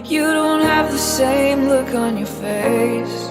You don't have the same look on your face.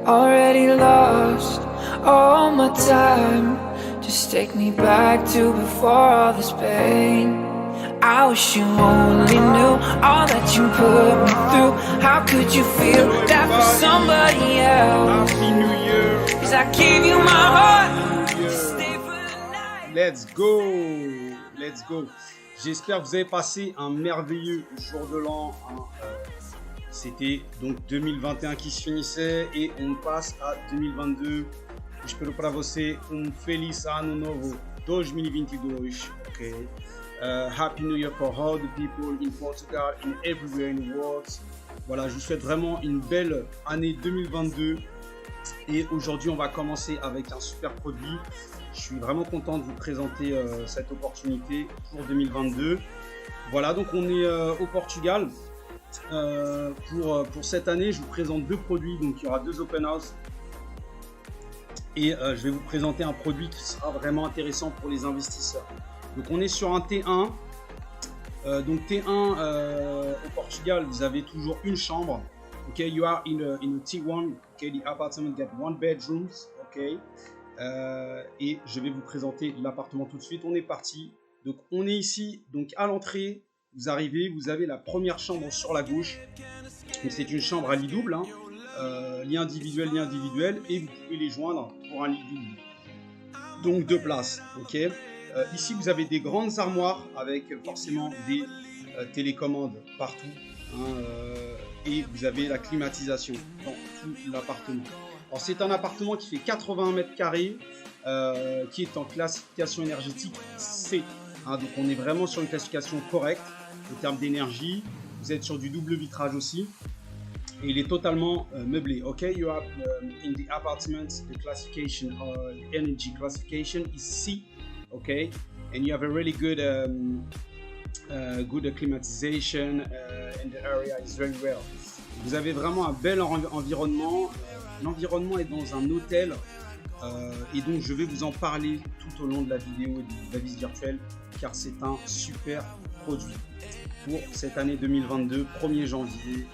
Already lost all my time. Just take me back to before all this pain. I wish you only knew all that you put me through. How could you feel that for somebody else? Happy New Year. 'Cause I gave you my heart to stay for the night. Let's go. Let's go. J'espère que vous avez passé un merveilleux jour de l'an. C'était donc 2021 qui se finissait et on passe à 2022. Espero para você feliz ano novo 2022. Okay. Happy New Year for all the people in Portugal and everywhere in the world. Voilà, je vous souhaite vraiment une belle année 2022. Et aujourd'hui, on va commencer avec un super produit. Je suis vraiment content de vous présenter cette opportunité pour 2022. Voilà, donc on est au Portugal. Pour cette année, je vous présente deux produits. Donc il y aura deux open house. Et je vais vous présenter un produit qui sera vraiment intéressant pour les investisseurs. Donc on est sur un T1. Donc T1 au Portugal, vous avez toujours une chambre. Okay, you are in a T1. Okay, the apartment get one bedrooms. Okay, et je vais vous présenter l'appartement tout de suite. On est parti. Donc on est ici. Donc à l'entrée, vous arrivez, vous avez la première chambre sur la gauche. Donc c'est une chambre à lit double, hein. Lit individuel, et vous pouvez les joindre pour un lit double. Donc deux places. Ok. Ici, vous avez des grandes armoires avec forcément des télécommandes partout. Hein, et vous avez la climatisation dans tout l'appartement. Alors, c'est un appartement qui fait 81 mètres carrés, qui est en classification énergétique C. Hein, donc, on est vraiment sur une classification correcte en termes d'énergie. Vous êtes sur du double vitrage aussi. Et il est totalement meublé. Okay, you have in the apartment the classification, the energy classification is C. Okay, and you have a really good good climatization and the area is very well. Vous avez vraiment un bel environnement. L'environnement est dans un hôtel et donc je vais vous en parler tout au long de la vidéo et de la visite virtuelle car c'est un super produit pour cette année 2022, 1er janvier.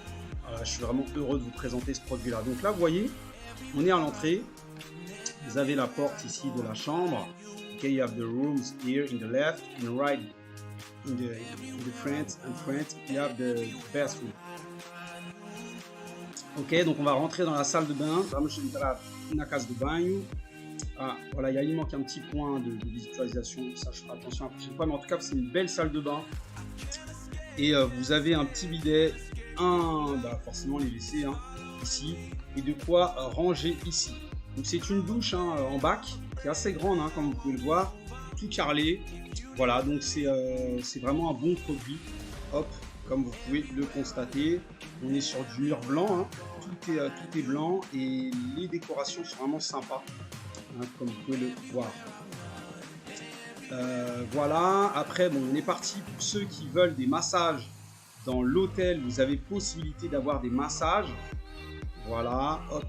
Je suis vraiment heureux de vous présenter ce produit là. Donc là vous voyez, on est à l'entrée. Vous avez la porte ici de la chambre. Okay, you have the rooms here in the left and right in the front you have the bathroom. Ok, donc on va rentrer dans la salle de bain. Vamos entrar na casa do banho. Ah, voilà, il manque un petit point de visualisation. Ça, je ferai attention à la prochaine fois. Mais en tout cas, c'est une belle salle de bain. Et vous avez un petit bidet, forcément les WC hein, ici, et de quoi ranger ici. Donc c'est une douche hein, en bac, qui est assez grande, hein, comme vous pouvez le voir, tout carrelé. Voilà, donc c'est vraiment un bon produit. Hop, comme vous pouvez le constater, on est sur du mur blanc, hein. Tout est blanc et les décorations sont vraiment sympas, hein, comme vous pouvez le voir. Voilà, après bon, on est parti pour ceux qui veulent des massages dans l'hôtel. Vous avez possibilité d'avoir des massages. Voilà, hop,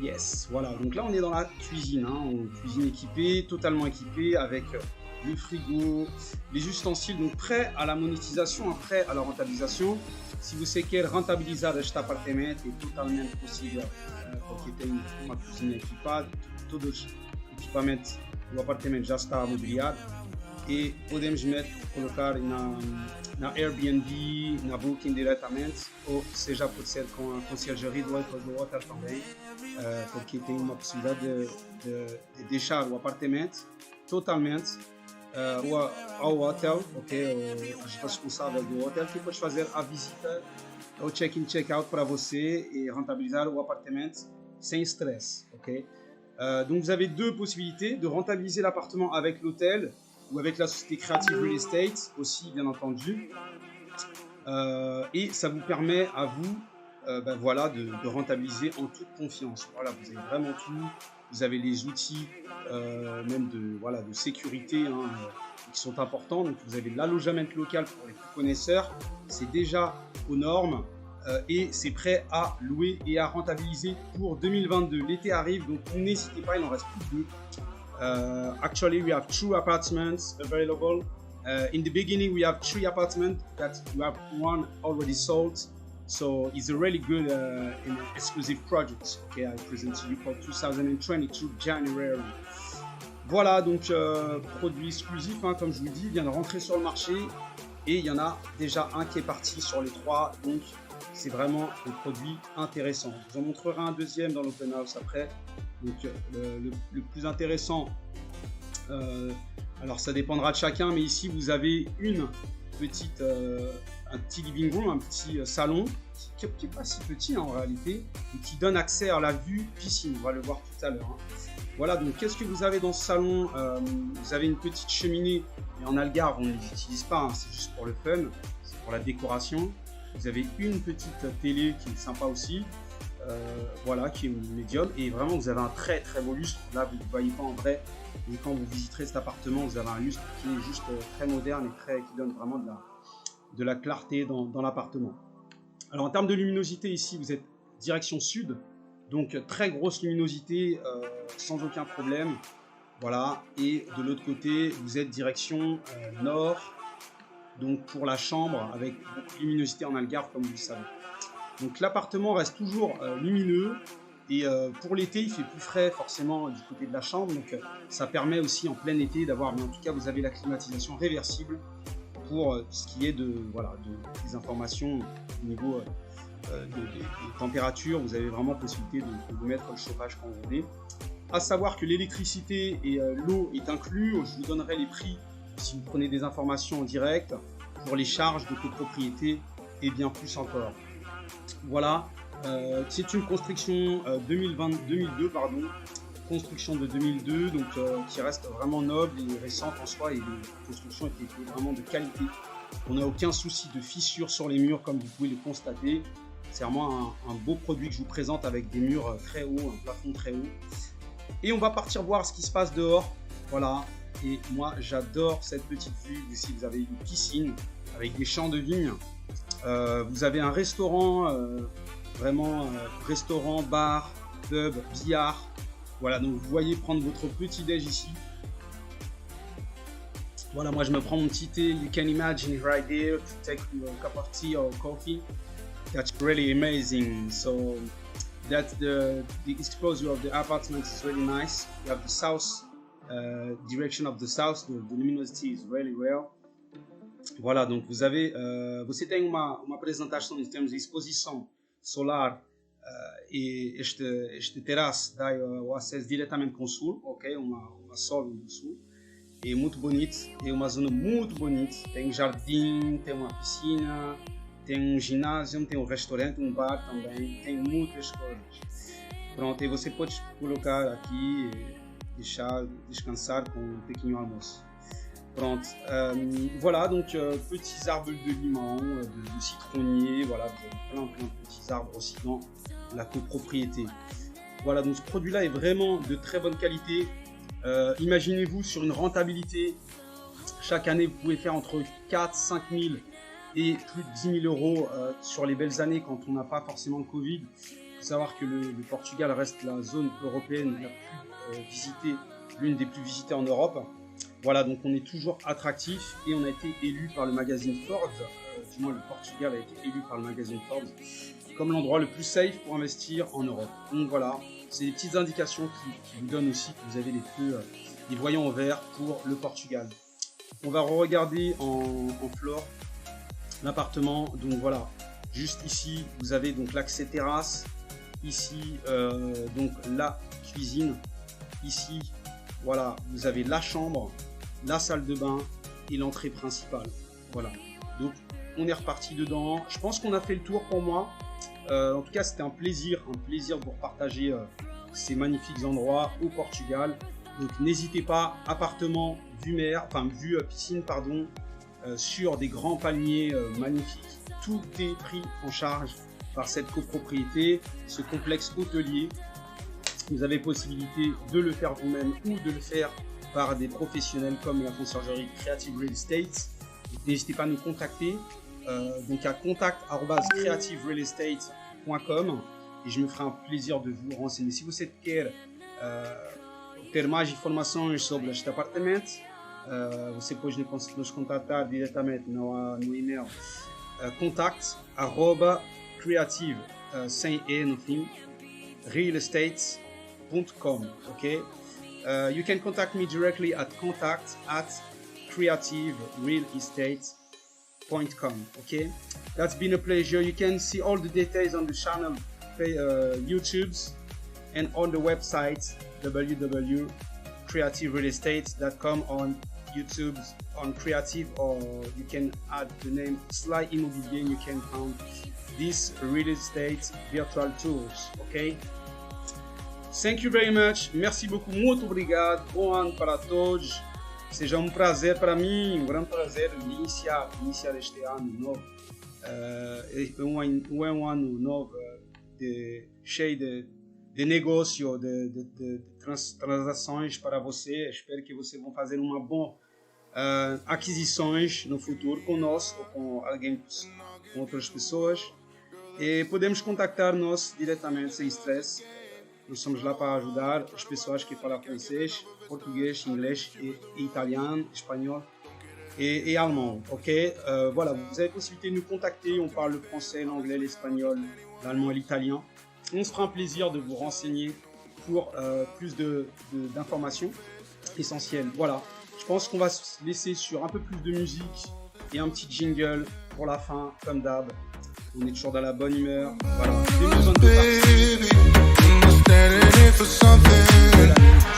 yes, voilà. Donc là, on est dans la cuisine, hein, cuisine équipée, totalement équipée avec le frigo, les ustensiles, donc prêts à la monétisation, prêts à la rentabilisation. Se você quer rentabilizar este apartamento, é totalmente possível, porque tem uma cozinha equipada, todos os equipamentos do apartamento já está mobiliado e podemos colocar na Airbnb, na Booking diretamente, ou seja, pode ser com a conciergerie do hotel também, porque tem uma possibilidade de deixar o apartamento totalmente ao hotel, ok, o responsável do hotel, que pode fazer a visita, o check-in, check-out para você e rentabilizar o apartamento sem stress, ok. Donc vous avez deux possibilités de rentabiliser l'appartement avec l'hôtel ou avec la société Creative Real Estate aussi, bien entendu, et ça vous permet à vous voilà, de rentabiliser en toute confiance. Voilà, vous avez vraiment tout. Vous avez les outils même de sécurité hein, qui sont importants. Donc vous avez l'allogement local pour les connaisseurs. C'est déjà aux normes et c'est prêt à louer et à rentabiliser pour 2022. L'été arrive, donc n'hésitez pas, il n'en reste plus que deux. Actually, we have two apartments available In the beginning, we have 3 apartments that you have one already sold. So it's a really good and exclusive project. Okay, I present to you for 2022 January. Voilà, donc produit exclusif, hein, comme je vous le dis, vient de rentrer sur le marché et il y en a déjà un qui est parti sur les 3, donc c'est vraiment un produit intéressant. Je vous en montrerai un deuxième dans l'open house après. Donc le plus intéressant, alors ça dépendra de chacun, mais ici vous avez un petit living room, un petit salon qui n'est pas si petit en réalité et qui donne accès à la vue piscine. On va le voir tout à l'heure. Hein. Voilà, donc qu'est-ce que vous avez dans ce salon? Vous avez une petite cheminée, et en Algarve on ne les utilise pas, hein, c'est juste pour le fun, c'est pour la décoration. Vous avez une petite télé qui est sympa aussi, voilà, qui est médium, et vraiment vous avez un très très beau lustre. Là vous ne voyez pas en vrai, mais quand vous visiterez cet appartement, vous avez un lustre qui est juste très moderne et qui donne vraiment de la clarté dans l'appartement. Alors en termes de luminosité, ici vous êtes direction sud, donc très grosse luminosité sans aucun problème, voilà. Et de l'autre côté vous êtes direction nord, donc pour la chambre avec beaucoup de luminosité en Algarve comme vous le savez. Donc l'appartement reste toujours lumineux et pour l'été il fait plus frais forcément du côté de la chambre, donc ça permet aussi en plein été d'avoir, mais en tout cas vous avez la climatisation réversible pour ce qui est des informations au niveau des températures. Vous avez vraiment possibilité de mettre le chauffage quand vous voulez. À savoir que l'électricité et l'eau est inclus. Je vous donnerai les prix si vous prenez des informations en direct pour les charges de copropriété et bien plus encore. Voilà, c'est une construction 2002, pardon, construction de 2002, donc qui reste vraiment noble et récente en soi, et les constructions étaient vraiment de qualité. On n'a aucun souci de fissures sur les murs comme vous pouvez le constater. C'est vraiment un beau produit que je vous présente avec des murs très hauts, un plafond très haut. Et on va partir voir ce qui se passe dehors. Voilà, et moi j'adore cette petite vue. Ici vous avez une piscine avec des champs de vignes. Vous avez un restaurant, restaurant, bar, pub, billard. Voilà, donc vous voyez prendre votre petit déj ici. Voilà, moi je me prends mon petit thé. You can imagine right there to take a cup of tea or coffee. That's really amazing. So that's the exposure of the apartment is really nice. You have the south direction of the south. The luminosity is really well. Voilà, donc vous avez, você tem uma apresentação em termos de exposição solar e este terraço dá o acesso diretamente com o sul, ok? Uma sol do sul. É muito bonito, é uma zona muito bonita. Tem jardim, tem uma piscina, tem um ginásio, tem um restaurante, um bar também, tem muitas coisas. Pronto, e você pode colocar aqui e deixar descansar com um pequeno almoço. Pronto, voilà, donc petits arbres de limon, de citronnier, voilà, vous avez plein de petits arbres aussi dans la copropriété. Voilà, donc ce produit-là est vraiment de très bonne qualité. Imaginez-vous sur une rentabilité, chaque année vous pouvez faire entre 4 5 000 et plus de 10 000 euros sur les belles années quand on n'a pas forcément le Covid. Il faut savoir que le Portugal reste la zone européenne la plus visitée, l'une des plus visitées en Europe. Voilà, donc on est toujours attractif et on a été élu par le magazine Forbes, du moins le Portugal a été élu par le magazine Forbes comme l'endroit le plus safe pour investir en Europe. Donc voilà, c'est des petites indications qui vous donnent aussi que vous avez les voyants en vert pour le Portugal. On va regarder en floor l'appartement. Donc voilà, juste ici vous avez donc l'accès terrasse, ici donc la cuisine, ici voilà vous avez la chambre, la salle de bain et l'entrée principale. Voilà, donc on est reparti dedans. Je pense qu'on a fait le tour pour moi. En tout cas c'était un plaisir de vous partager ces magnifiques endroits au Portugal. Donc n'hésitez pas, appartement vue mer, enfin vue piscine pardon, sur des grands palmiers magnifiques. Tout est pris en charge par cette copropriété, ce complexe hôtelier. Vous avez possibilité de le faire vous-même ou de le faire par des professionnels comme la conciergerie Creative Real Estate. N'hésitez pas à nous contacter donc à contact@creativerealestate.com et je me ferai un plaisir de vous renseigner. Se você quer ter mais informações sobre este apartamento, você pode nos contatar diretamente no e-mail contact@creative, sem E no fim, realestates.com, ok? You can contact me directly at contact@creativerealestates.com, okay? That's been a pleasure. You can see all the details on the channel, YouTube's, and on the website www.creativerealestates.com, on YouTube, on Creative, or you can add the name Sly Immobilier, and you can find these real estate virtual tours, okay? Thank you very much. Merci beaucoup. Muito obrigado. Bom ano para todos. Seja um prazer para mim, um grande prazer iniciar este ano novo. É um ano novo cheio de negócio, de transações para você. Espero que vocês vão fazer uma boa aquisições no futuro conosco ou com alguém, com outras pessoas. E podemos contactar-nos diretamente sem estresse. Nós somos lá para ajudar as pessoas que falam francês, português, inglês, et italien, espagnol et allemand. Ok, voilà, vous avez possibilité de nous contacter. On parle le français, l'anglais, l'espagnol, l'allemand et l'italien. On se fera un plaisir de vous renseigner pour plus d'informations essentielles. Voilà, je pense qu'on va se laisser sur un peu plus de musique et un petit jingle pour la fin, comme d'hab. On est toujours dans la bonne humeur. Voilà, 2022 parti.